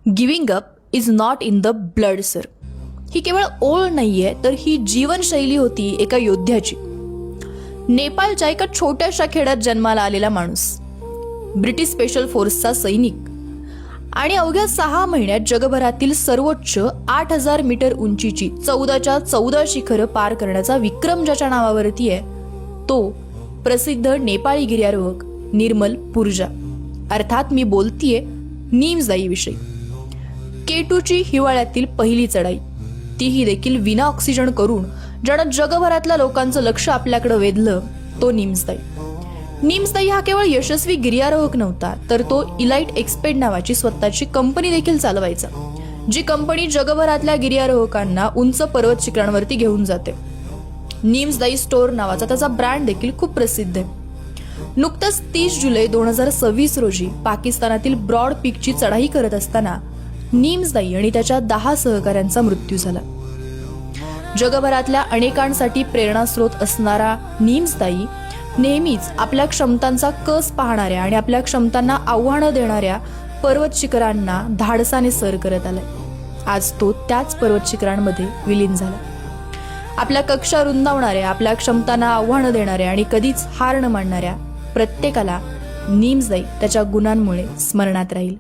Giving up is not in the blood sir. ही केवळ ओळ नाहीये, तर ही जीवनशैली होती एका योद्ध्याची. नेपाळच्या एका छोट्याशा खेड्यात जन्माला आलेला माणूस, ब्रिटिश स्पेशल फोर्सचा सैनिक, आणि अवघ्या 6 महिन्यात जगभरातील सर्वोच्च 8,000 मीटर उंचीची 14च्या 14 शिखरं पार करण्याचा विक्रम ज्याच्या नावावरती आहे, तो प्रसिद्ध नेपाळी गिर्यारोहक निर्मल पुरजा. अर्थात मी बोलतीये नीमजाई विषयी. K2ची हिवाळ्यातील पहिली चढाई, तीही देखील विना ऑक्सिजन करून ज्यानं जगभरातल्या लोकांचं लक्ष आपल्याकडे वेधलं, तो नीमजाई. नीमजाई हा केवळ यशस्वी गिर्यारोहक नव्हता, तर तो इलाइट एक्सपेड नावाची स्वतःची कंपनी देखील चालवायचा, जी कंपनी जगभरातल्या गिर्यारोहकांना उंच पर्वत शिखरांवरती घेऊन जाते. नीमजाई स्टोअर नावाचा त्याचा ब्रँड देखील खूप प्रसिद्ध आहे. नुकतंच 30 जुलै 2026 रोजी पाकिस्तानातील ब्रॉड पीकची चढाई करत असताना नीमजाई आणि त्याच्या 10 सहकाऱ्यांचा मृत्यू झाला. जगभरातल्या अनेकांसाठी प्रेरणास्रोत असणारा नीमजाई नेहमीच आपल्या क्षमतांचा कस पाहणाऱ्या आणि आपल्या क्षमतांना आव्हानं देणाऱ्या पर्वत शिखरांना धाडसाने सर करत आलाय. आज तो त्याच पर्वत शिखरांमध्ये विलीन झाला. आपल्या कक्षा रुंदावणाऱ्या, आपल्या क्षमतांना आव्हानं देणाऱ्या आणि कधीच हार न मानणाऱ्या प्रत्येकाला नीमजाई त्याच्या गुणांमुळे स्मरणात राहील.